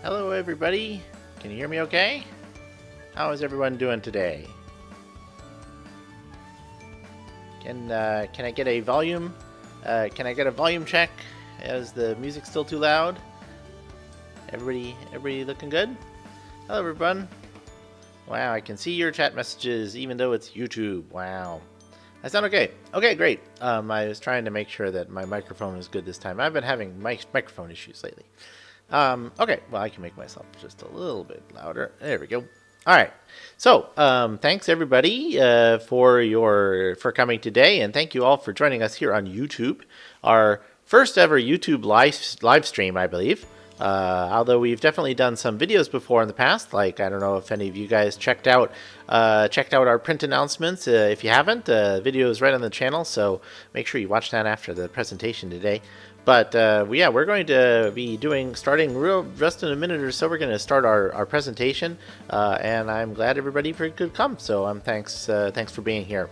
Hello everybody, can you hear me okay? How is everyone doing today? Can I get a volume? Can I get a volume check? Is the music still too loud? Everybody looking good? Hello everyone. Wow, I can see your chat messages even though it's YouTube. Wow. I sound okay. Okay, great. I was trying to make sure that my microphone is good this time. I've been having microphone issues lately. Okay, well, I can make myself just a little bit louder. There we go. All right. So, thanks everybody for coming today, and thank you all for joining us here on YouTube, our first ever YouTube live stream, I believe. Although we've definitely done some videos before in the past. Like, I don't know if any of you guys checked out our print announcements. If you haven't, the video is right on the channel, so make sure you watch that after the presentation today. But yeah, we're going to be starting just in a minute or so. We're going to start our presentation, and I'm glad everybody could come. So thanks for being here.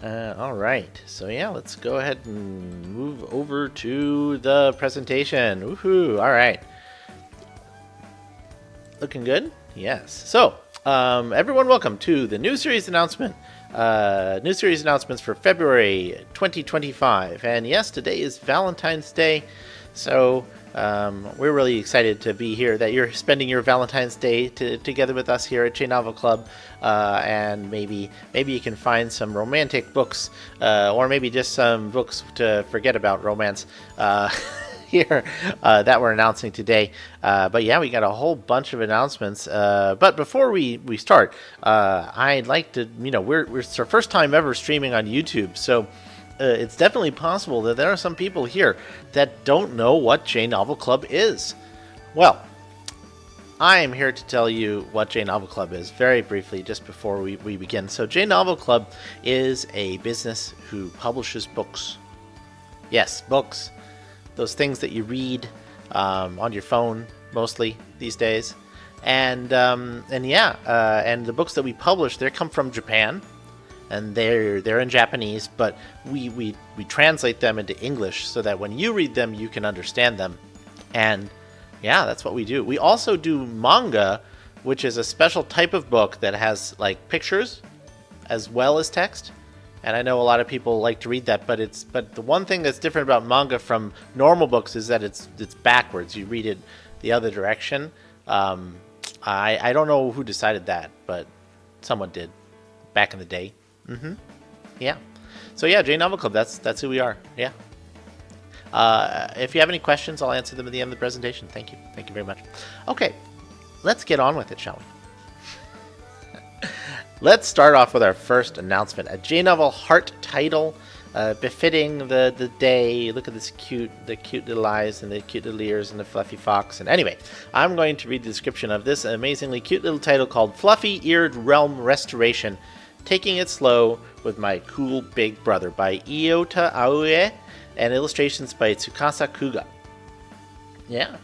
All right, so yeah, let's go ahead and move over to the presentation. Woohoo! All right, looking good. Yes. So everyone, welcome to the new series announcement. New series announcements for February 2025, and yes, today is Valentine's Day, so we're really excited to be here, that you're spending your Valentine's Day together with us here at J-Novel Club, and maybe you can find some romantic books, or maybe just some books to forget about romance here that we're announcing today. But yeah, we got a whole bunch of announcements. But before we start, I'd like to, it's our first time ever streaming on YouTube, so it's definitely possible that there are some people here that don't know what J-Novel Club is. Well, I am here to tell you what J-Novel Club is, very briefly, just before we begin. So J-Novel Club is a business who publishes books. Yes, books. Those things that you read on your phone, mostly, these days. And the books that we publish, they come from Japan. And they're in Japanese, but we translate them into English so that when you read them, you can understand them. And yeah, that's what we do. We also do manga, which is a special type of book that has like pictures as well as text. And I know a lot of people like to read that, but the one thing that's different about manga from normal books is that it's backwards. You read it the other direction. I don't know who decided that, but someone did back in the day. Yeah. So yeah, J-Novel Club, that's who we are. Yeah. If you have any questions, I'll answer them at the end of the presentation. Thank you. Thank you very much. Okay, let's get on with it, shall we? Let's start off with our first announcement. A J-Novel Heart title, befitting the day. Look at this cute little eyes and the cute little ears and the fluffy fox. And anyway, I'm going to read the description of this amazingly cute little title called Fluffy Eared Realm Restoration, Taking It Slow with My Cool Big Brother by Iota Aoe, and illustrations by Tsukasa Kuga. Yeah.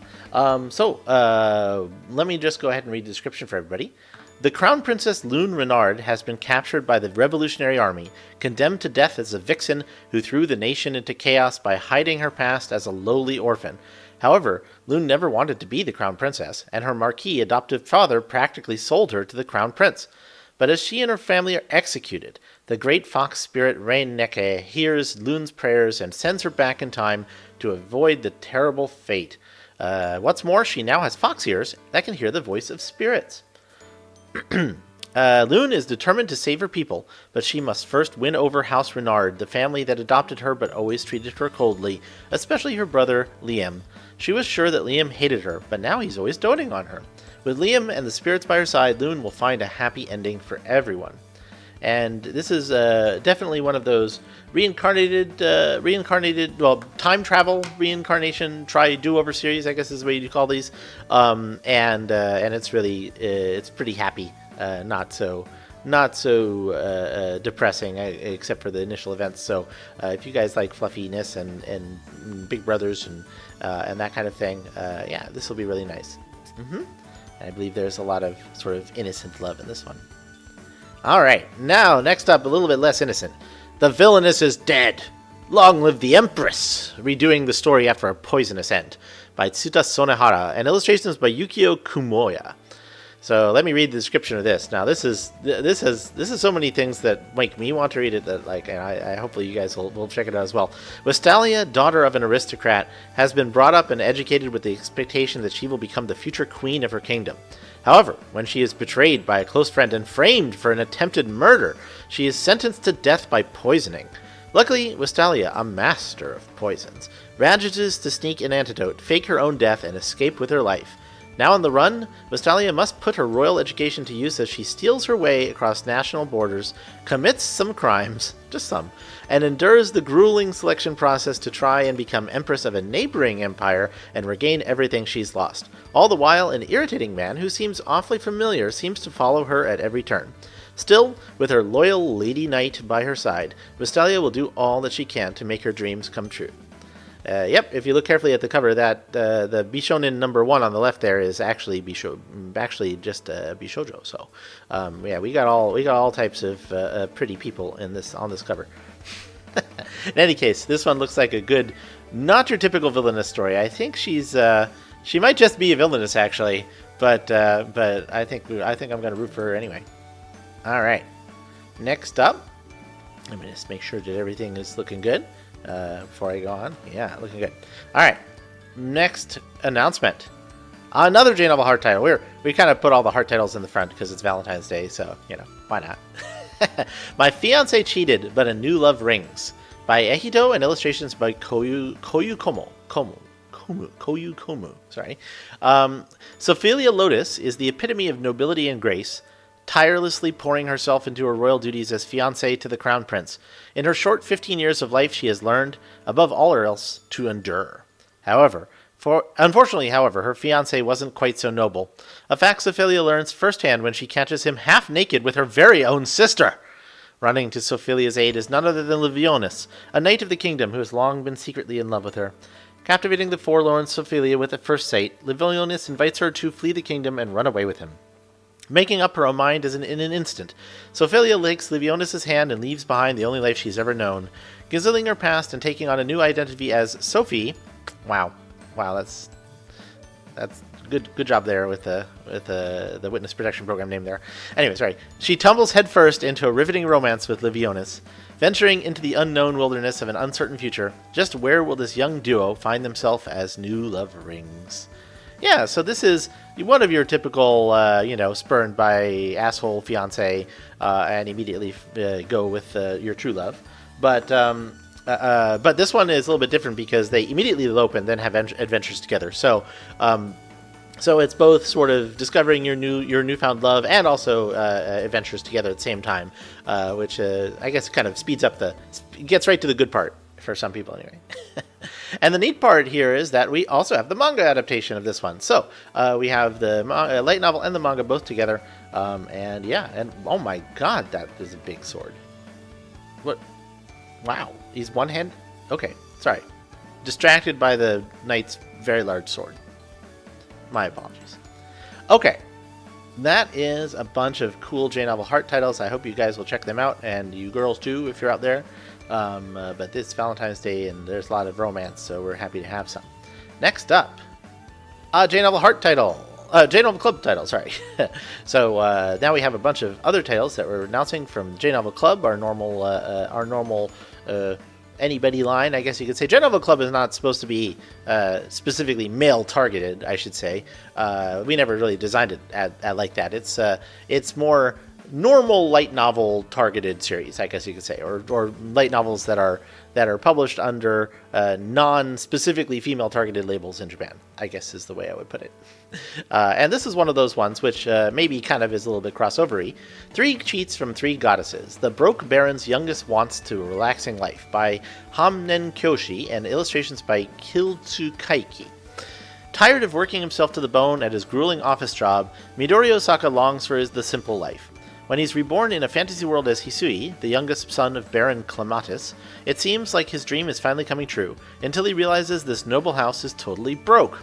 Let me just go ahead and read the description for everybody. The Crown Princess Lune Renard has been captured by the Revolutionary Army, condemned to death as a vixen who threw the nation into chaos by hiding her past as a lowly orphan. However, Lune never wanted to be the Crown Princess, and her Marquis adoptive father practically sold her to the Crown Prince. But as she and her family are executed, the great fox spirit Reineke hears Lune's prayers and sends her back in time to avoid the terrible fate. What's more, she now has fox ears that can hear the voice of spirits. Lune is determined to save her people, but she must first win over House Renard, the family that adopted her but always treated her coldly, especially her brother Liam. She was sure that Liam hated her, but now he's always doting on her. With Liam and the spirits by her side, Lune will find a happy ending for everyone. And this is definitely one of those reincarnated, time travel reincarnation, do-over series, I guess is the way you call these. And it's really, it's pretty happy, not so depressing, except for the initial events. So if you guys like fluffiness and big brothers and that kind of thing, yeah, this will be really nice. And I believe there's a lot of sort of innocent love in this one. Alright, now, next up, a little bit less innocent. The villainess is dead. Long live the Empress! Redoing the story after a poisonous end. by Tsuta Sonehara, and illustrations by Yukio Kumoya. So let me read the description of this. Now this is so many things that make me want to read it, that and I hopefully you guys will check it out as well. Westalia, daughter of an aristocrat, has been brought up and educated with the expectation that she will become the future queen of her kingdom. However, when she is betrayed by a close friend and framed for an attempted murder, she is sentenced to death by poisoning. Luckily, Westalia, a master of poisons, manages to sneak an antidote, fake her own death, and escape with her life. Now on the run, Westalia must put her royal education to use as she steals her way across national borders, commits some crimes, just some, and endures the grueling selection process to try and become empress of a neighboring empire and regain everything she's lost. All the while, an irritating man who seems awfully familiar seems to follow her at every turn. Still, with her loyal lady knight by her side, Westalia will do all that she can to make her dreams come true. Yep, if you look carefully at the cover, that the Bishonen number 1 on the left there is actually just Bishoujo. So, yeah, we got all types of pretty people on this cover. In any case, this one looks like a good, not your typical villainous story. I think she might just be a villainess actually, but I think I'm gonna root for her anyway. All right, next up, let me just make sure that everything is looking good. Before I go on. Yeah, looking good. Alright, next announcement. Another J-Novel Heart title. We kind of put all the Heart titles in the front because it's Valentine's Day, so, why not? My Fiancé Cheated, But a New Love Rings, by Ehito and illustrations by Koyu Komu. Sorry. Sophelia Lotus is the epitome of nobility and grace, tirelessly pouring herself into her royal duties as fiancée to the crown prince. In her short 15 years of life, she has learned, above all else, to endure. Unfortunately, her fiancé wasn't quite so noble, a fact Sophelia learns firsthand when she catches him half naked with her very own sister. Running to Sophelia's aid is none other than Livionis, a knight of the kingdom who has long been secretly in love with her. Captivating the forlorn Sophelia with at first sight, Livionis invites her to flee the kingdom and run away with him. Making up her own mind in an instant, Sophelia takes Livionis' hand and leaves behind the only life she's ever known, gazelling her past and taking on a new identity as Sophie. Wow, that's good job there with the witness protection program name there. Anyways, right, she tumbles headfirst into a riveting romance with Livionis, venturing into the unknown wilderness of an uncertain future. Just where will this young duo find themselves as new love rings? Yeah, so this is one of your typical, spurned by asshole fiance, and immediately go with your true love. But this one is a little bit different because they immediately elope and then have adventures together. So it's both sort of discovering your newfound love and also adventures together at the same time, which I guess kind of gets right to the good part for some people anyway. And the neat part here is that we also have the manga adaptation of this one. So we have the light novel and the manga both together. And oh my god, that is a big sword. What? Wow, he's one hand? Okay, sorry. Distracted by the knight's very large sword. My apologies. Okay, that is a bunch of cool J-Novel Heart titles. I hope you guys will check them out, and you girls too if you're out there. But it's Valentine's Day and there's a lot of romance, so we're happy to have some. Next up, a J-Novel Heart title. J-Novel Club title, sorry. So now we have a bunch of other titles that we're announcing from J-Novel Club, our normal anybody line, I guess you could say. J-Novel Club is not supposed to be specifically male targeted, I should say. We never really designed it at like that. It's more normal light novel targeted series, I guess you could say, or light novels that are published under non-specifically female targeted labels in Japan, I guess is the way I would put it. And this is one of those ones which maybe kind of is a little bit crossovery. 3 cheats from 3 goddesses. The Broke Baron's Youngest Wants to a Relaxing Life by Hamnen Kyoshi and illustrations by Kiltsukaiki. Tired of working himself to the bone at his grueling office job, Midori Osaka longs for the simple life. When he's reborn in a fantasy world as Hisui, the youngest son of Baron Clematis, it seems like his dream is finally coming true, until he realizes this noble house is totally broke.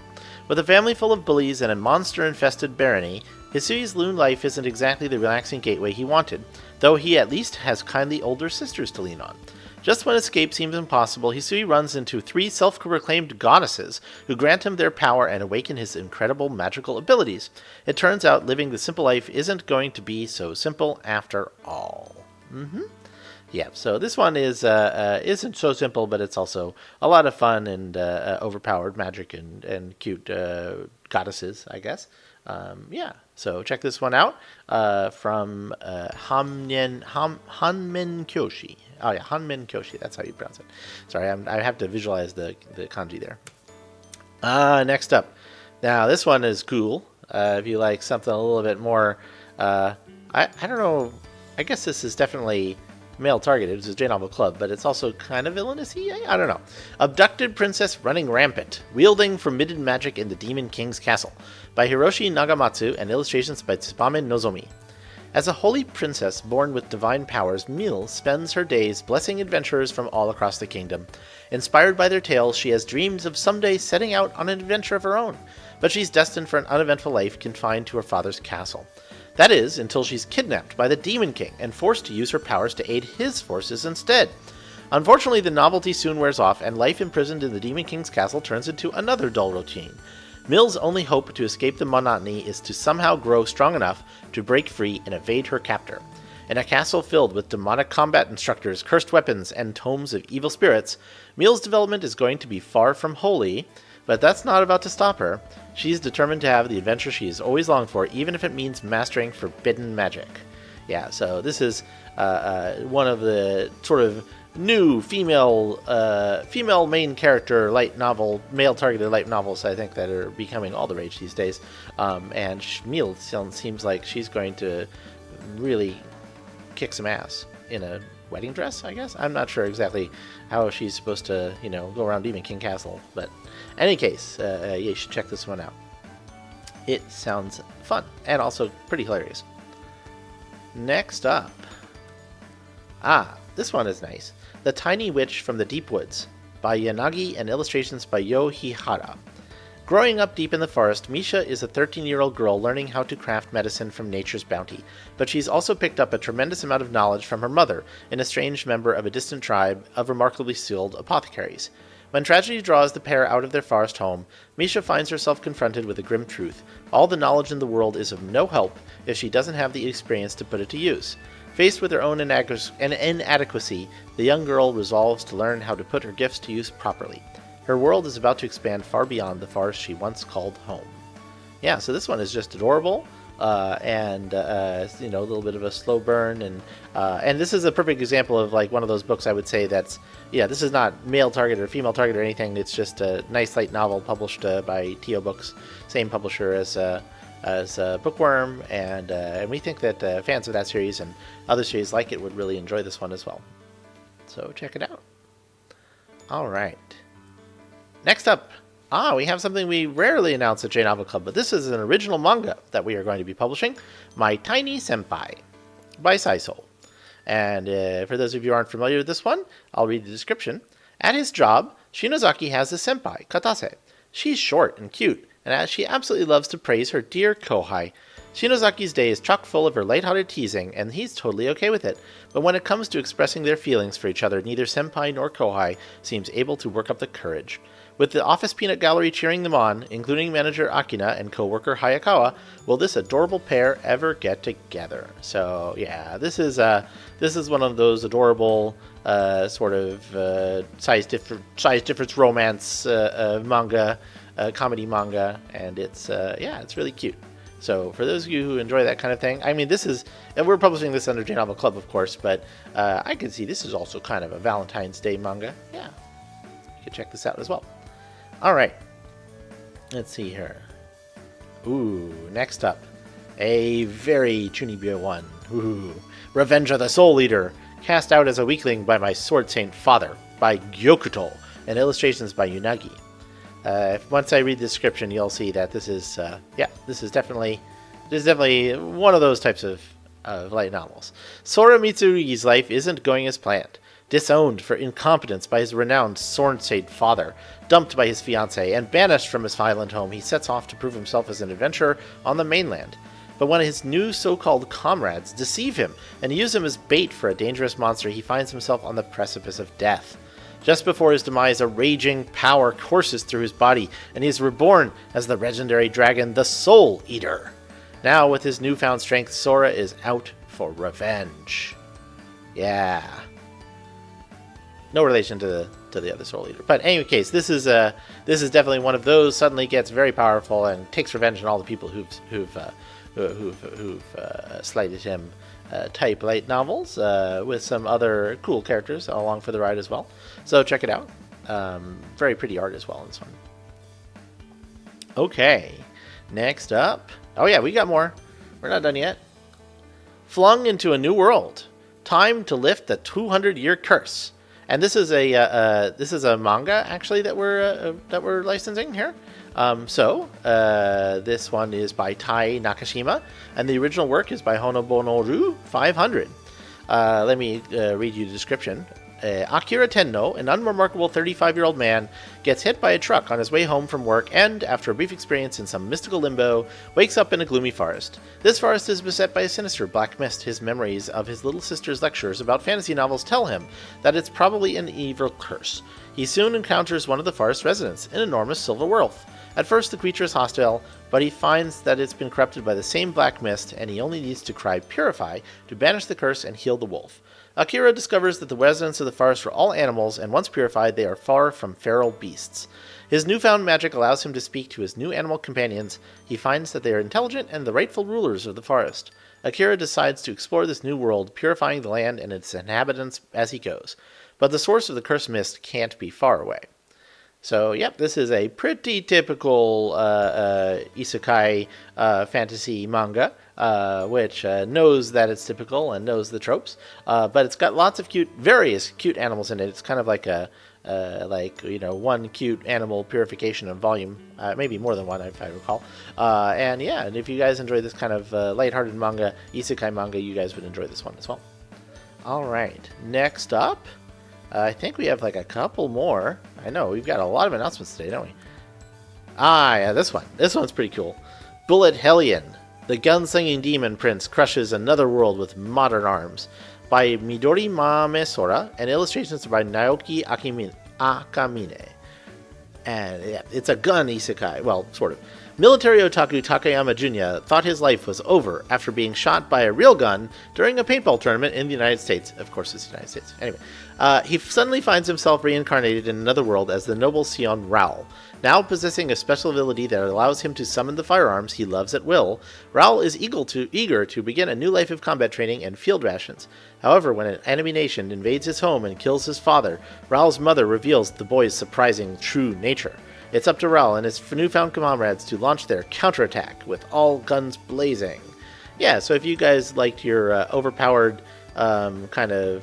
With a family full of bullies and a monster-infested barony, Hisui's lone life isn't exactly the relaxing gateway he wanted, though he at least has kindly older sisters to lean on. Just when escape seems impossible, Hisui runs into 3 self-proclaimed goddesses who grant him their power and awaken his incredible magical abilities. It turns out living the simple life isn't going to be so simple after all. Yeah, so this one isn't so simple, but it's also a lot of fun and overpowered magic and cute goddesses, I guess. Yeah, so check this one out from Hanmen Kyoshi. Oh yeah, Hanmen Kyoshi, that's how you pronounce it. Sorry, I have to visualize the kanji there. Next up. Now, this one is cool. If you like something a little bit more, I don't know, I guess this is definitely male targeted. This is J-Novel Club, but it's also kind of villainous-y. I don't know. Abducted princess running rampant, wielding forbidden magic in the Demon King's castle, by Hiroshi Nagamatsu and illustrations by Tsubame Nozomi. As a holy princess born with divine powers, Mil spends her days blessing adventurers from all across the kingdom. Inspired by their tales, she has dreams of someday setting out on an adventure of her own, but she's destined for an uneventful life confined to her father's castle. That is, until she's kidnapped by the Demon King and forced to use her powers to aid his forces instead. Unfortunately, the novelty soon wears off, and life imprisoned in the Demon King's castle turns into another dull routine. Mil's only hope to escape the monotony is to somehow grow strong enough to break free and evade her captor. In a castle filled with demonic combat instructors, cursed weapons, and tomes of evil spirits, Mil's development is going to be far from holy, but that's not about to stop her. She's determined to have the adventure she has always longed for, even if it means mastering forbidden magic. Yeah, so this is one of the sort of new female main character light novel, male targeted light novels, I think, that are becoming all the rage these days. And Mil seems like she's going to really kick some ass in a wedding dress, I guess. I'm not sure exactly how she's supposed to, go around Demon King Castle, but in any case, you should check this one out. It sounds fun and also pretty hilarious. Next up. This one is nice. The Tiny Witch from the Deep Woods by Yanagi and illustrations by Yo Hihara. Growing up deep in the forest, Misha is a 13-year-old girl learning how to craft medicine from nature's bounty, but she's also picked up a tremendous amount of knowledge from her mother, an estranged member of a distant tribe of remarkably skilled apothecaries. When tragedy draws the pair out of their forest home, Misha finds herself confronted with a grim truth. All the knowledge in the world is of no help if she doesn't have the experience to put it to use. Faced with her own inadequacy, the young girl resolves to learn how to put her gifts to use properly. Her world is about to expand far beyond the forest she once called home. Yeah, so this one is just adorable, and a little bit of a slow burn, and this is a perfect example of like one of those books I would say that's, this is not male targeted or female targeted or anything. It's just a nice light novel published by Tio Books, same publisher as Bookworm, and we think that fans of that series and other series like it would really enjoy this one as well. So check it out. All right. Next up, we have something we rarely announce at J-Novel Club, but this is an original manga that we are going to be publishing, My Tiny Senpai by Saisol. And for those of you who aren't familiar with this one, I'll read the description. At his job, Shinozaki has a senpai, Katase. She's short and cute, and she absolutely loves to praise her dear Kohai. Shinozaki's day is chock full of her lighthearted teasing, and he's totally okay with it. But when it comes to expressing their feelings for each other, neither senpai nor Kohai seems able to work up the courage. With the office peanut gallery cheering them on, including manager Akina and co-worker Hayakawa, will this adorable pair ever get together? So yeah, this is one of those adorable sort of size difference romance manga, comedy manga, and it's really cute. So for those of you who enjoy that kind of thing, I mean, and we're publishing this under J-Novel Club, of course, but I can see this is also kind of a Valentine's Day manga. Yeah, you can check this out as well. All right, let's see here. Ooh, next up, a very Chunibyo one. Ooh, Revenge of the Soul Eater, cast out as a weakling by my sword saint father, by Gyokuto, and illustrations by Unagi. Once I read the description, you'll see that this is definitely one of those types of light novels. Sora Mitsurugi's life isn't going as planned. Disowned for incompetence by his renowned sword saint father, dumped by his fiancée, and banished from his violent home, he sets off to prove himself as an adventurer on the mainland. but when his new so-called comrades deceive him and use him as bait for a dangerous monster, he finds himself on the precipice of death. Just before his demise, a raging power courses through his body, and he is reborn as the legendary dragon, the Soul Eater. Now, with his newfound strength, Sora is out for revenge. Yeah. No relation to the other Soul Eater. But in any case, this is definitely one of those. Suddenly gets very powerful and takes revenge on all the people who've slighted him. Type light novels with some other cool characters along for the ride as well. So check it out. Very pretty art as well in this one. Okay, next up. Oh yeah, we got more. We're not done yet. Flung into a new world. Time to lift the 200-year curse. And this is a manga actually that we're licensing here. This one is by Tai Nakashima, and the original work is by Honobonoru 500. Let me read you the description. Akira Tenno, an unremarkable 35-year-old man, gets hit by a truck on his way home from work and, after a brief experience in some mystical limbo, wakes up in a gloomy forest. This forest is beset by a sinister black mist. His memories of his little sister's lectures about fantasy novels tell him that it's probably an evil curse. He soon encounters one of the forest residents, an enormous silver wolf. At first, the creature is hostile, but he finds that it's been corrupted by the same black mist, and he only needs to cry "Purify" to banish the curse and heal the wolf. Akira discovers that the residents of the forest are all animals, and once purified, they are far from feral beasts. His newfound magic allows him to speak to his new animal companions. He finds that they are intelligent and the rightful rulers of the forest. Akira decides to explore this new world, purifying the land and its inhabitants as he goes. But the source of the cursed mist can't be far away. So, yep, this is a pretty typical isekai fantasy manga, which knows that it's typical and knows the tropes, but it's got lots of various cute animals in it. It's kind of like one cute animal purification of volume, maybe more than one, if I recall. And if you guys enjoy this kind of lighthearted manga, isekai manga, you guys would enjoy this one as well. All right, next up. I think we have like a couple more. I know, we've got a lot of announcements today, don't we? Yeah, this one. This one's pretty cool. Bullet Hellion. The gunslinging demon prince crushes another world with modern arms. By Midori Mame Sora, and illustrations by Naoki Akamine. And yeah, it's a gun isekai. Well, sort of. Military otaku Takayama Junya thought his life was over after being shot by a real gun during a paintball tournament in the United States. Of course, it's the United States. Anyway, he suddenly finds himself reincarnated in another world as the noble Sion Raul. Now possessing a special ability that allows him to summon the firearms he loves at will, Raul is eager to begin a new life of combat training and field rations. However, when an enemy nation invades his home and kills his father, Raul's mother reveals the boy's surprising true nature. It's up to Raul and his newfound comrades to launch their counterattack with all guns blazing. Yeah, so if you guys liked your overpowered isekai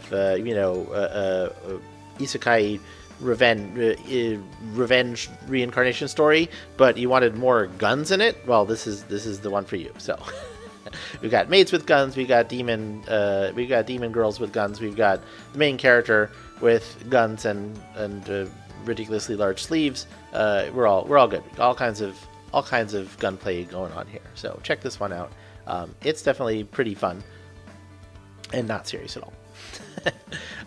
revenge reincarnation story, but you wanted more guns in it, well, this is the one for you. So we've got maids with guns, we got demon girls with guns, we've got the main character with guns and ridiculously large sleeves. We're all good. All kinds of gunplay going on here. So check this one out. It's definitely pretty fun and not serious at all.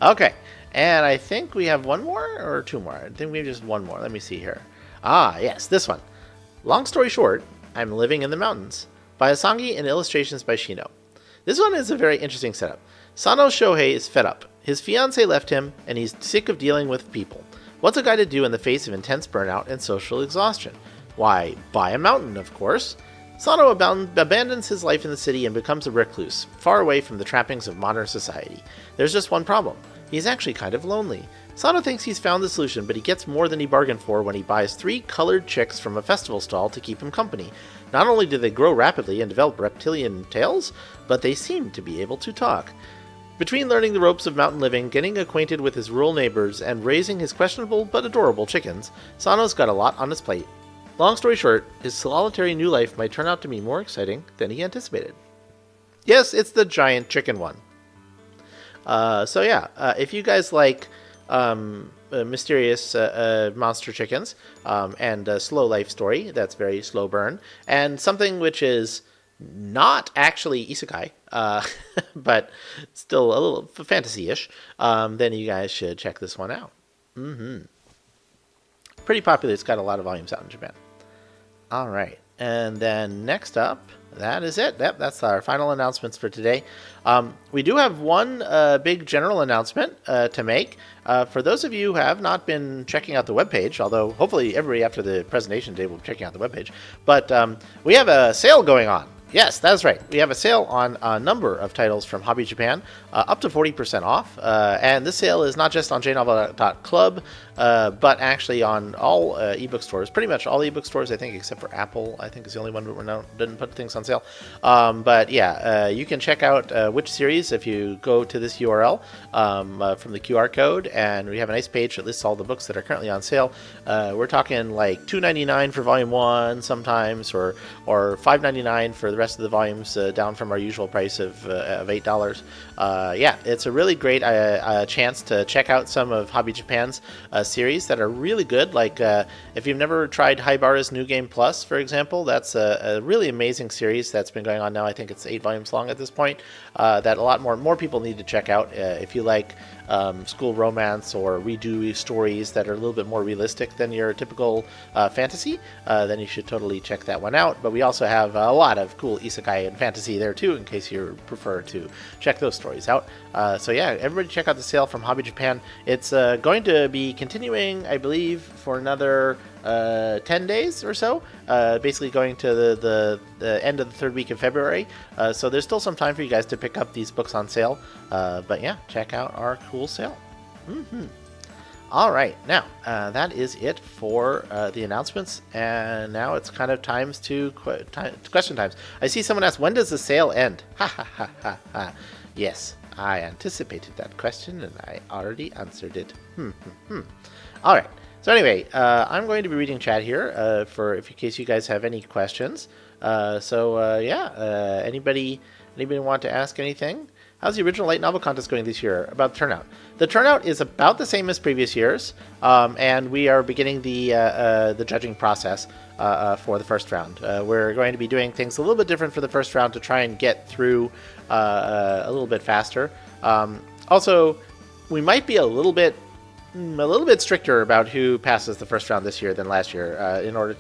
Okay, and I think we have one more or two more. I think we have just one more. Let me see here. Yes, this one. Long story short, I'm Living in the Mountains by Asangi and illustrations by Shino. This one is a very interesting setup. Sano Shohei is fed up. His fiancée left him, and he's sick of dealing with people. What's a guy to do in the face of intense burnout and social exhaustion? Why, buy a mountain, of course. Sano abandons his life in the city and becomes a recluse, far away from the trappings of modern society. There's just one problem. He's actually kind of lonely. Sano thinks he's found the solution, but he gets more than he bargained for when he buys 3 colored chicks from a festival stall to keep him company. Not only do they grow rapidly and develop reptilian tails, but they seem to be able to talk. Between learning the ropes of mountain living, getting acquainted with his rural neighbors, and raising his questionable but adorable chickens, Sano's got a lot on his plate. Long story short, his solitary new life might turn out to be more exciting than he anticipated. Yes, it's the giant chicken one. If you guys like mysterious monster chickens and a slow life story that's very slow burn, and something which is Not actually isekai, but still a little fantasy-ish, then you guys should check this one out. Pretty popular. It's got a lot of volumes out in Japan. All right. And then next up, that is it. Yep, that's our final announcements for today. We do have one big general announcement to make. For those of you who have not been checking out the webpage, although hopefully everybody after the presentation today will be checking out the webpage, but we have a sale going on. Yes, that's right. We have a sale on a number of titles from Hobby Japan, up to 40% off. And this sale is not just on j-novelclub, but actually on all ebook stores. Pretty much all ebook stores, I think, except for Apple. I think is the only one that didn't put things on sale. But yeah, you can check out which series if you go to this URL from the QR code. And we have a nice page that lists all the books that are currently on sale. We're talking like $2.99 for Volume 1 sometimes, or $5.99 for the rest of the volumes, down from our usual price of $8. Yeah, it's a really great chance to check out some of Hobby Japan's series that are really good. Like if you've never tried Haibara's New Game Plus, for example, that's a really amazing series that's been going on now. I think it's 8 volumes long at this point. That a lot more people need to check out if you like school romance or redo stories that are a little bit more realistic than your typical fantasy. Then you should totally check that one out. But we also have a lot of cool isekai and fantasy there too, in case you prefer to check those stories out. So yeah, everybody check out the sale from Hobby Japan. It's going to be continuing, I believe, for another 10 days or so, basically going to the end of the third week of February. So there's still some time for you guys to pick up these books on sale. But yeah, check out our cool sale. All right, now that is it for the announcements, and now it's kind of times to question times. I see someone asked, when does the sale end? Ha ha ha ha ha. Yes, I anticipated that question, and I already answered it. All right. So anyway, I'm going to be reading chat here for in case you guys have any questions. Yeah, anybody want to ask anything? How's the original light novel contest going this year? About the turnout. The turnout is about the same as previous years, and we are beginning the judging process for the first round. We're going to be doing things a little bit different for the first round to try and get through a little bit faster. Also, we might be a little bit stricter about who passes the first round this year than last year, in order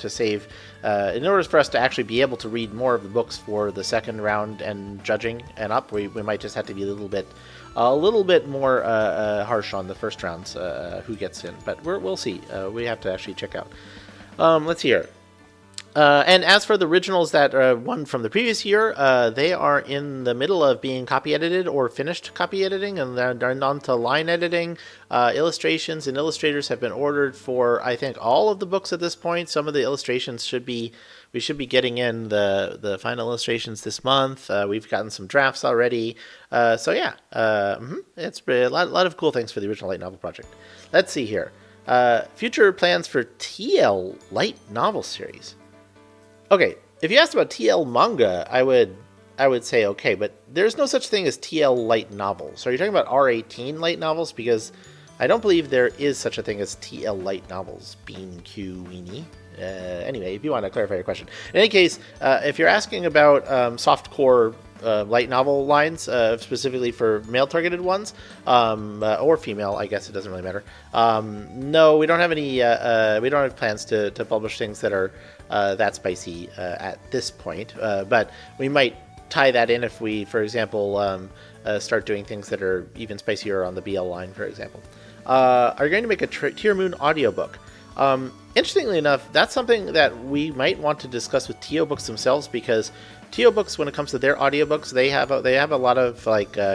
for us to actually be able to read more of the books for the second round and judging and up. We might just have to be a little bit more harsh on the first rounds, who gets in, but we'll see. We have to actually check out. Let's see here. And as for the originals that won from the previous year, they are in the middle of being copy edited or finished copy editing, and they're on to line editing. Illustrations and illustrators have been ordered for, I think, all of the books at this point. Some of the illustrations we should be getting in the final illustrations this month. We've gotten some drafts already. So yeah, it's a lot of cool things for the original light novel project. Let's see here. Future plans for TL light novel series. Okay, if you asked about TL manga, I would say okay, but there's no such thing as TL light novels. Are you talking about R18 light novels? Because I don't believe there is such a thing as TL light novels. Bean Q Weenie. Anyway, if you want to clarify your question. In any case, if you're asking about softcore light novel lines, specifically for male-targeted ones, or female, I guess it doesn't really matter. No, we don't have any. We don't have plans to publish things that are that spicy at this point. But we might tie that in if we, for example, start doing things that are even spicier on the BL line, for example. Are you going to make a Tier Moon audiobook? Interestingly enough, that's something that we might want to discuss with TO Books themselves, because TO Books, when it comes to their audiobooks, they have a lot of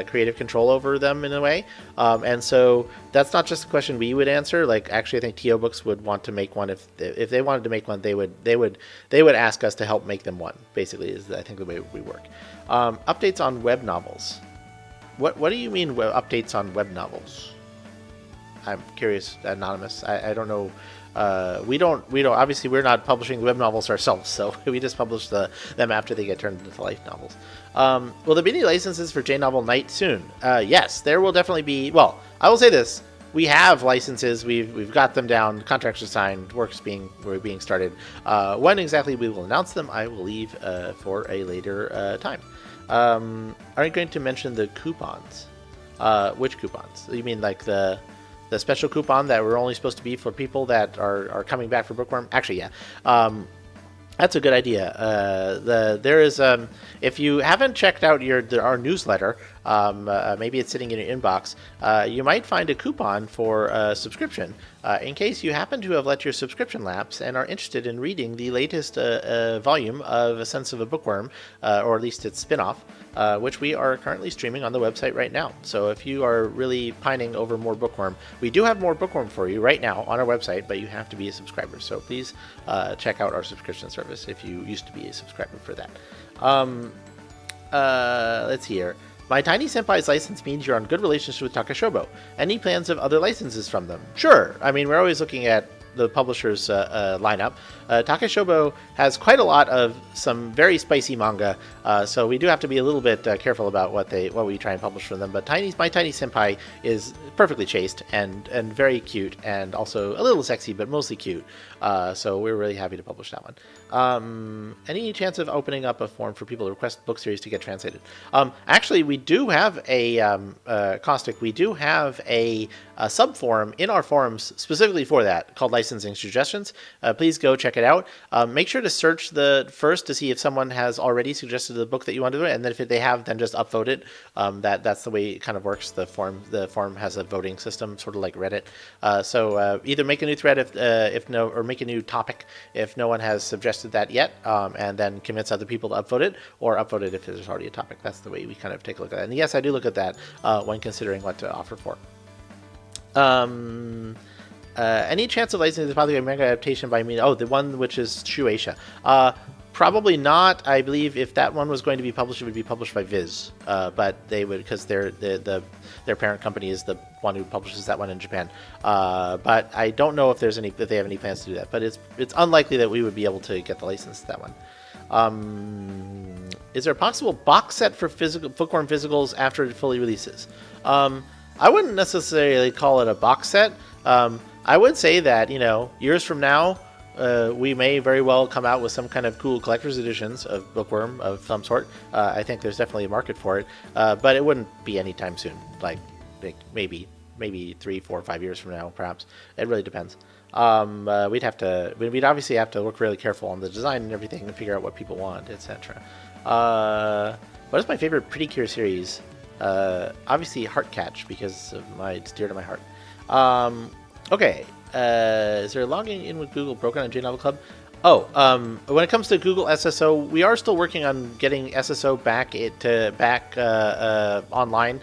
creative control over them in a way, and so that's not just a question we would answer. Like, actually, I think TO Books would want to make one. If they wanted to make one, they would ask us to help make them one. Basically, is I think the way we work. Updates on web novels. What do you mean updates on web novels? I'm curious, Anonymous. I don't know. We don't. Obviously, we're not publishing web novels ourselves, so we just publish them after they get turned into light novels. Will there be any licenses for J-Novel Night soon? Yes, there will definitely be. Well, I will say this: we have licenses. We've got them down. Contracts are signed. We're being started. When exactly we will announce them, I will leave for a later time. Are you going to mention the coupons? Which coupons? You mean like the special coupon that were only supposed to be for people that are coming back for Bookworm? Actually, yeah. That's a good idea. There is if you haven't checked out our newsletter, maybe it's sitting in your inbox. You might find a coupon for a subscription in case you happen to have let your subscription lapse and are interested in reading the latest volume of A Sense of a Bookworm, or at least its spin-off, which we are currently streaming on the website right now. So if you are really pining over more Bookworm, we do have more Bookworm for you right now on our website, but you have to be a subscriber. So please check out our subscription service if you used to be a subscriber for that. Let's see here. My Tiny Senpai's license means you're on good relationship with Takashobo. Any plans of other licenses from them? Sure. I mean, we're always looking at the publisher's lineup. Takashobo has quite a lot of some very spicy manga, so we do have to be a little bit careful about what we try and publish from them. But My Tiny Senpai is perfectly chaste and very cute, and also a little sexy, but mostly cute. So we're really happy to publish that one. Any chance of opening up a forum for people to request book series to get translated? Actually, we do have a Caustic. We do have a sub forum in our forums specifically for that, called Licensing Suggestions. Please go check it out. Make sure to search first to see if someone has already suggested the book that you want to do, and then if they have, then just upvote it. That's the way it kind of works. The forum has a voting system, sort of like Reddit. So either make a new thread if no, or make a new topic if no one has suggested that yet, and then convince other people to upvote it, or upvote it if there's already a topic. That's the way we kind of take a look at it. And yes, I do look at that when considering what to offer for. Any chance of licensing the popular manga adaptation by me? Oh, the one which is Shueisha. Probably not. I believe if that one was going to be published, it would be published by Viz. But they would, because their parent company is the one who publishes that one in Japan. But I don't know if they have any plans to do that. But it's unlikely that we would be able to get the license to that one. Is there a possible box set for Bookworm physicals after it fully releases? I wouldn't necessarily call it a box set. I would say that, years from now, we may very well come out with some kind of cool collector's editions of Bookworm of some sort. I think there's definitely a market for it, but it wouldn't be anytime soon. Like maybe 3, 4, 5 years from now, perhaps. It really depends. We'd obviously have to look really careful on the design and everything and figure out what people want, etc. What is my favorite Pretty Cure series? Obviously Heartcatch, because it's dear to my heart. Okay. Is there logging in with Google broken on j-novelclub? When it comes to Google SSO, we are still working on getting SSO back online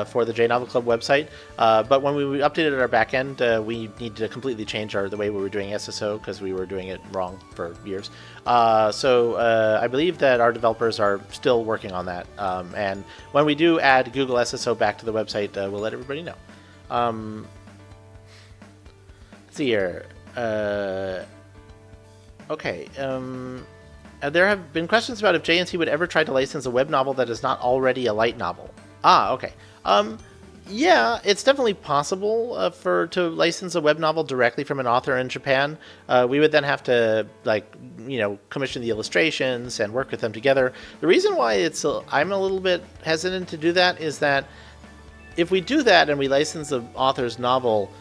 for the j-novelclub website. But when we updated our backend, we needed to completely change the way we were doing SSO because we were doing it wrong for years. So I believe that our developers are still working on that. And when we do add Google SSO back to the website, we'll let everybody know. Let's see here. Okay. There have been questions about if JNC would ever try to license a web novel that is not already a light novel. Okay. Yeah, it's definitely possible to license a web novel directly from an author in Japan. We would then have to commission the illustrations and work with them together. The reason why I'm a little bit hesitant to do that is that if we do that and we license the author's novel,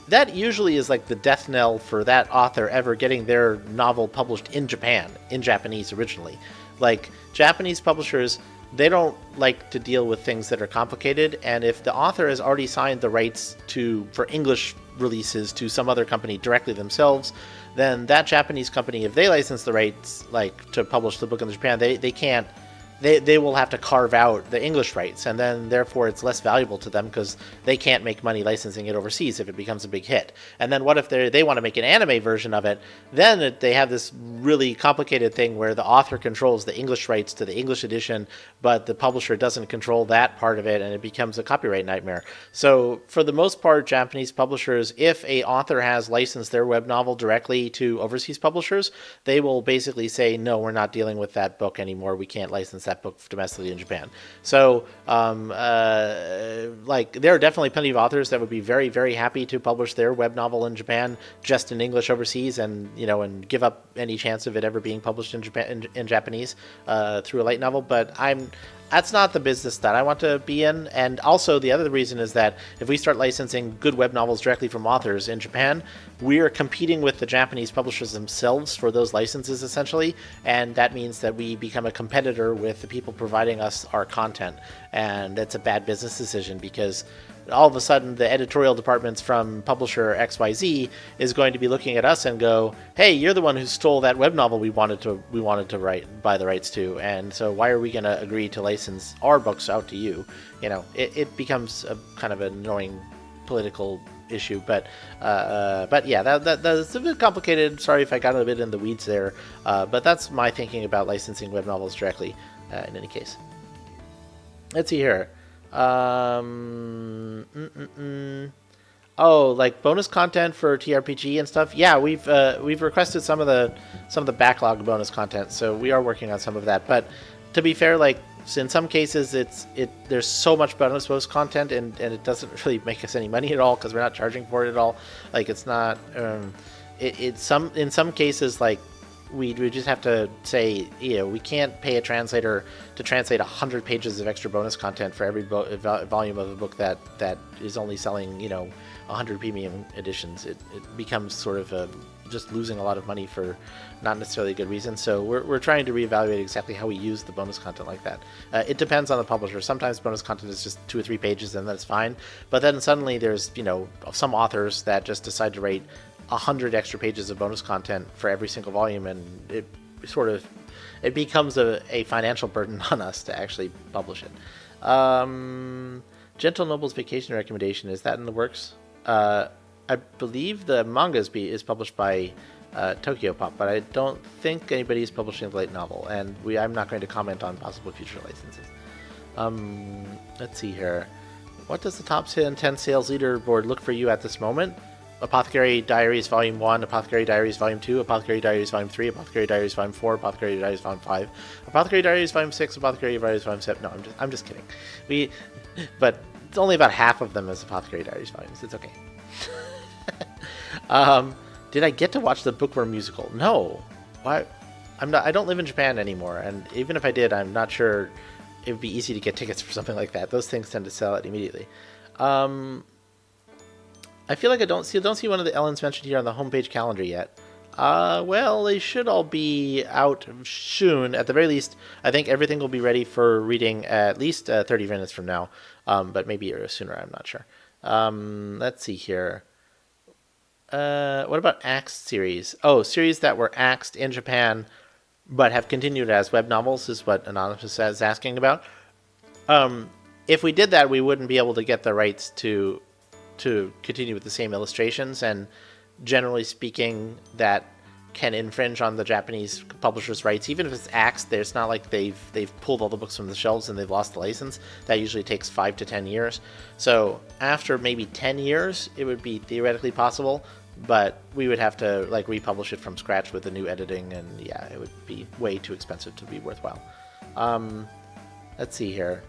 that usually is like the death knell for that author ever getting their novel published in Japan, in Japanese originally. Like, Japanese publishers, they don't like to deal with things that are complicated, and if the author has already signed the rights for English releases to some other company directly themselves, then that Japanese company, if they license the rights to publish the book in Japan, they can't. They will have to carve out the English rights, and then therefore it's less valuable to them because they can't make money licensing it overseas if it becomes a big hit. And then what if they want to make an anime version of it? Then they have this really complicated thing where the author controls the English rights to the English edition, but the publisher doesn't control that part of it, and it becomes a copyright nightmare. So for the most part, Japanese publishers, if a author has licensed their web novel directly to overseas publishers, they will basically say, no, we're not dealing with that book anymore. We can't license that that book domestically in Japan. So, like, there are definitely plenty of authors that would be very, very happy to publish their web novel in Japan just in English overseas, and and give up any chance of it ever being published in Japan in Japanese through a light novel. But that's not the business that I want to be in. And also, the other reason is that if we start licensing good web novels directly from authors in Japan, we are competing with the Japanese publishers themselves for those licenses, essentially. And that means that we become a competitor with the people providing us our content. And it's a bad business decision, because all of a sudden the editorial departments from publisher XYZ is going to be looking at us and go, hey, you're the one who stole that web novel we wanted to buy the rights to, and so why are we going to agree to license our books out to you? It becomes a kind of an annoying political issue, but yeah, that's a bit complicated. Sorry if I got a bit in the weeds there, but that's my thinking about licensing web novels directly. In any case, let's see here. Oh, like bonus content for TRPG and stuff. Yeah, we've requested some of the backlog bonus content, so we are working on some of that. But to be fair, like, in some cases there's so much bonus content, and it doesn't really make us any money at all, because we're not charging for it at all. Like, it's not in some cases, like, we just have to say, we can't pay a translator to translate 100 pages of extra bonus content for every volume of a book that is only selling 100 premium editions. It becomes sort of just losing a lot of money for not necessarily a good reason. So we're trying to reevaluate exactly how we use the bonus content like that. It depends on the publisher. Sometimes bonus content is just 2 or 3 pages, and that's fine. But then suddenly there's some authors that just decide to write 100 extra pages of bonus content for every single volume, and it becomes a financial burden on us to actually publish it. Gentle Noble's Vacation recommendation, is that in the works? I believe the manga is published by Tokyo Pop, but I don't think anybody is publishing the light novel, and I'm not going to comment on possible future licenses. Let's see here. What does the top 10 sales leaderboard look for you at this moment? Apothecary Diaries Volume 1, Apothecary Diaries Volume 2, Apothecary Diaries Volume 3, Apothecary Diaries Volume 4, Apothecary Diaries Volume 5, Apothecary Diaries Volume 6, Apothecary Diaries Volume 7. No, I'm just kidding. But it's only about half of them as Apothecary Diaries volumes. It's okay. Did I get to watch the Bookworm musical? No. Why? I don't live in Japan anymore, and even if I did, I'm not sure it would be easy to get tickets for something like that. Those things tend to sell out immediately. I feel like I don't see one of the Ellens mentioned here on the homepage calendar yet. Well, they should all be out soon. At the very least, I think everything will be ready for reading at least 30 minutes from now, but maybe sooner, I'm not sure. Let's see here. What about Axed series? Oh, series that were axed in Japan but have continued as web novels is what Anonymous is asking about. If we did that, we wouldn't be able to get the rights to continue with the same illustrations, and generally speaking, that can infringe on the Japanese publisher's rights. Even if it's axed, it's not like they've pulled all the books from the shelves and they've lost the license. That usually takes 5 to 10 years. So after maybe 10 years, it would be theoretically possible, but we would have to republish it from scratch with the new editing, and yeah, it would be way too expensive to be worthwhile. Let's see here.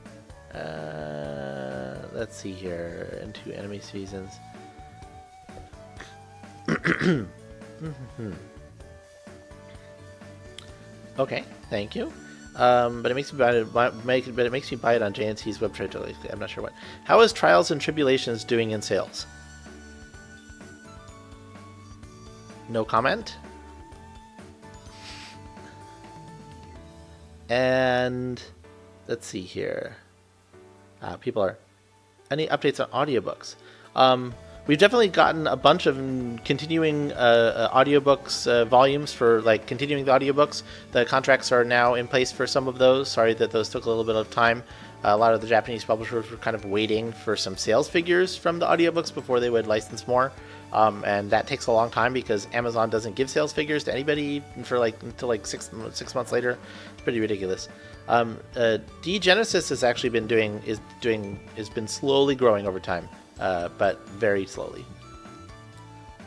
Into anime seasons. Okay, thank you. But it makes me buy it on JNC's website. I'm not sure what. How is Trials and Tribulations doing in sales? No comment. And let's see here. Any updates on audiobooks? We've definitely gotten a bunch of continuing audiobooks volumes for continuing the audiobooks. The contracts are now in place for some of those. Sorry that those took a little bit of time. A lot of the Japanese publishers were kind of waiting for some sales figures from the audiobooks before they would license more. And that takes a long time because Amazon doesn't give sales figures to anybody for until 6 months later. It's pretty ridiculous. D-Genesis has actually been slowly growing over time, but very slowly.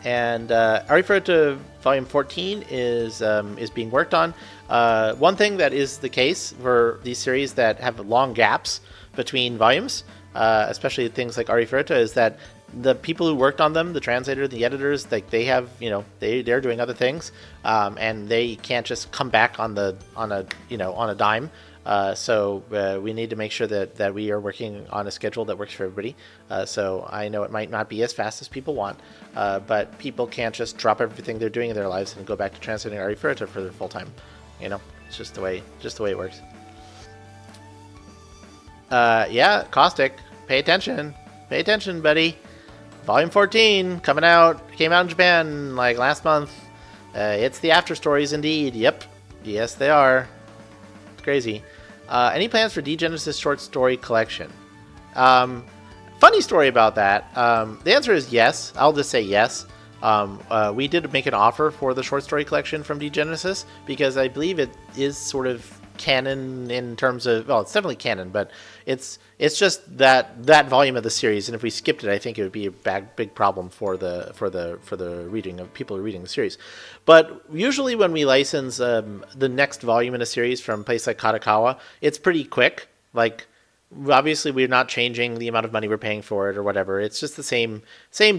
And Arifureta Volume 14 is being worked on. One thing that is the case for these series that have long gaps between volumes, especially things like Arifureta, is that the people who worked on them, the translator, the editors, like they have, they're doing other things, and they can't just come back on a dime. So we need to make sure that we are working on a schedule that works for everybody. So I know it might not be as fast as people want, but people can't just drop everything they're doing in their lives and go back to translating Arifureta for their full time. It's just the way it works. Yeah, Caustic, pay attention, buddy. Volume 14 came out in Japan like last month. It's the after stories indeed. Yep, yes they are. It's crazy. Any plans for D-Genesis short story collection? Funny story about that. The answer is yes. I'll just say yes. We did make an offer for the short story collection from D-Genesis because I believe it is sort of canon in terms of, well, it's definitely canon, but it's just that volume of the series, and if we skipped it, I think it would be a big problem for the reading of people who are reading the series. But usually when we license the next volume in a series from a place like Kadokawa, it's pretty quick. Like, obviously we're not changing the amount of money we're paying for it or whatever. It's just the same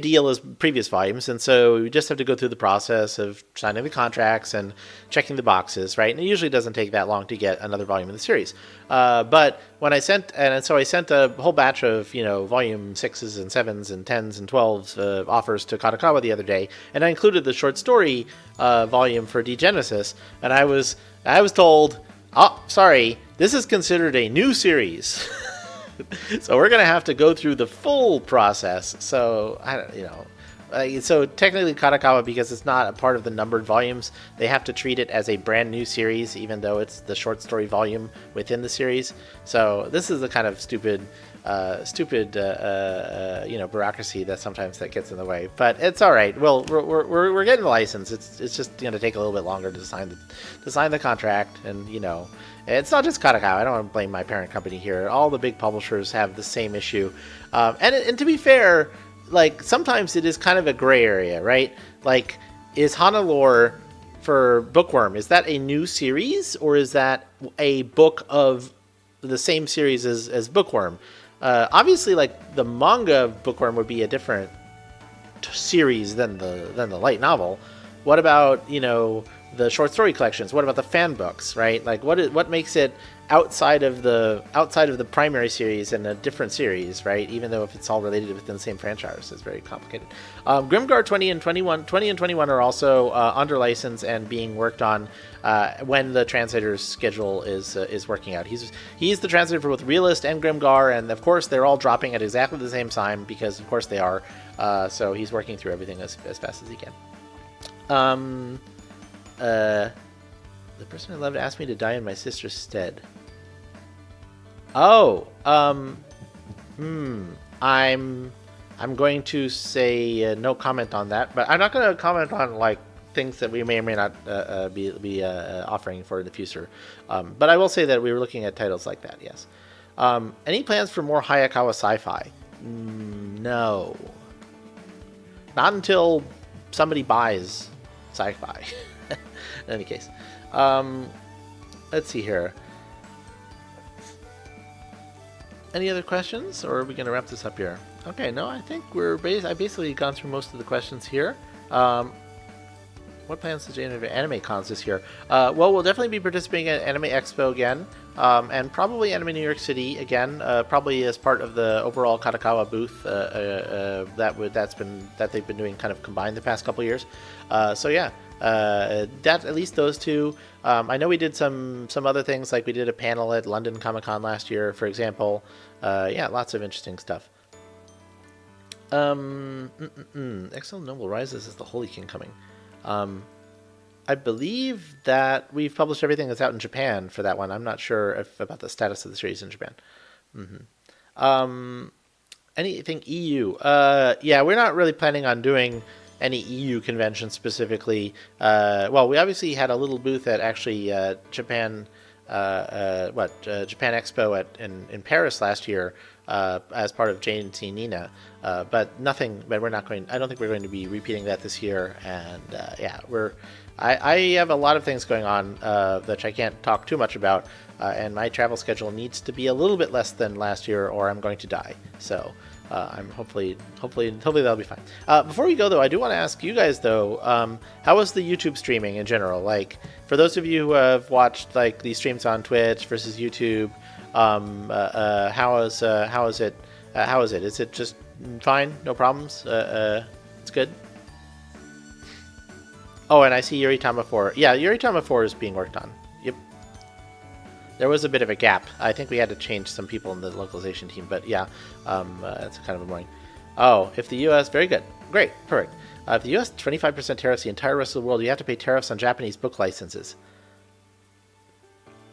deal as previous volumes, and so we just have to go through the process of signing the contracts and checking the boxes, right? And it usually doesn't take that long to get another volume in the series. But when I sent a whole batch of volume 6s and 7s and 10s and 12s offers to Kadokawa the other day, and I included the short story volume for D-Genesis, and I was told, oh, sorry, this is considered a new series. So we're going to have to go through the full process. So, so technically Kadokawa, because it's not a part of the numbered volumes, they have to treat it as a brand new series, even though it's the short story volume within the series. So this is the kind of stupid bureaucracy that sometimes that gets in the way, but it's all right. Well, we're getting the license. It's just going to take a little bit longer to sign the contract, and it's not just Kadokawa. I don't want to blame my parent company here. All the big publishers have the same issue, and to be fair, like sometimes it is kind of a gray area, right? Like, is Hanalore for Bookworm, is that a new series or is that a book of the same series as Bookworm? Obviously, like the manga of Bookworm would be a different series than the light novel. What about the short story collections? What about the fan books? Right? Like what makes it outside of the primary series and a different series? Right? Even though if it's all related within the same franchise, it's very complicated. Grimgar 20 and 21 are also under license and being worked on when the translator's schedule is working out. He's the translator for both Realist and Grimgar, and of course they're all dropping at exactly the same time because of course they are. So he's working through everything as fast as he can. The person I loved asked me to die in my sister's stead. Oh, I'm going to say no comment on that, but I'm not going to comment on like things that we may or may not be offering for in the future. But I will say that we were looking at titles like that. Yes. Any plans for more Hayakawa sci-fi? No. Not until somebody buys sci-fi. In any case, let's see here. Any other questions, or are we going to wrap this up here? Okay, no, I think I've basically gone through most of the questions here. What plans does Anime Cons this year? Well, we'll definitely be participating at Anime Expo again, and probably Anime New York City again, probably as part of the overall Kadokawa booth that they've been doing kind of combined the past couple years. So yeah, that at least those two. I know we did some other things, like we did a panel at London Comic Con last year, for example. Yeah, lots of interesting stuff. Exile Noble Rises is the Holy King coming. I believe that we've published everything that's out in Japan for that one. I'm not sure about the status of the series in Japan. Anything EU? Yeah, we're not really planning on doing any EU convention specifically. Well, we obviously had a little booth at actually Japan Japan Expo in Paris last year as part of Jane and Nina, but nothing. But we're not going. I don't think we're going to be repeating that this year. And I have a lot of things going on that I can't talk too much about, and my travel schedule needs to be a little bit less than last year, or I'm going to die. So. I'm hopefully that'll be fine. Before we go though, I do want to ask you guys though, how was the YouTube streaming in general? Like for those of you who have watched like these streams on Twitch versus YouTube, how is it? Is it just fine? No problems? It's good. Oh, and I see Yuritama 4. Yeah, Yuritama 4 is being worked on. Yep. There was a bit of a gap. I think we had to change some people in the localization team, but yeah, it's kind of annoying. Oh, if the U.S. Very good, great, perfect. If the U.S. 25% tariffs the entire rest of the world, you have to pay tariffs on Japanese book licenses.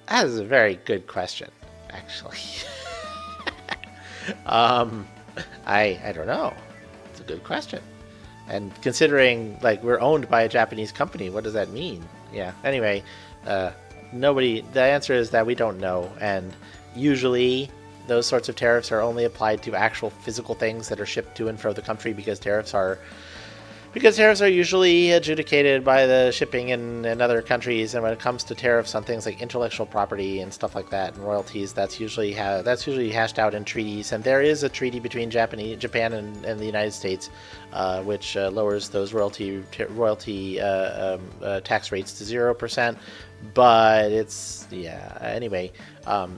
That is a very good question, actually. I don't know. It's a good question. And considering like we're owned by a Japanese company, what does that mean? Yeah. Anyway. The answer is that we don't know, and usually those sorts of tariffs are only applied to actual physical things that are shipped to and from the country, because tariffs are usually adjudicated by the shipping in other countries. And when it comes to tariffs on things like intellectual property and stuff like that and royalties, that's usually hashed out in treaties. And there is a treaty between Japan and the United States which lowers those royalty tax rates to 0%. But it's anyway,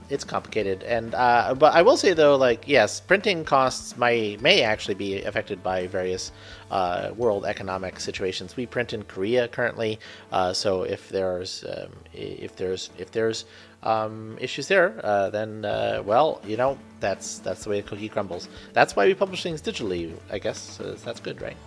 it's complicated. And but I will say though, like, yes, printing costs may actually be affected by various world economic situations. We print in Korea currently, so if there's issues there, then well, that's the way the cookie crumbles. That's why we publish things digitally, I guess. So that's good, right?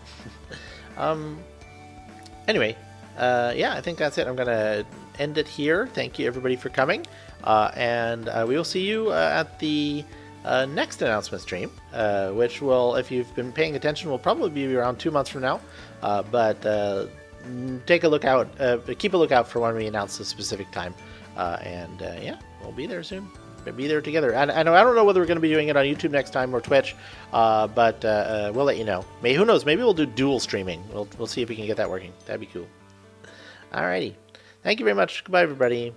Anyway, I think that's it. I'm gonna end it here. Thank you everybody for coming, and we will see you at the next announcement stream, which will, if you've been paying attention, will probably be around 2 months from now. But keep a lookout for when we announce a specific time, we'll be there soon. We'll be there together. And I don't know whether we're going to be doing it on YouTube next time or Twitch, but we'll let you know. Who knows? Maybe we'll do dual streaming. We'll see if we can get that working. That'd be cool. Alrighty. Thank you very much. Goodbye, everybody.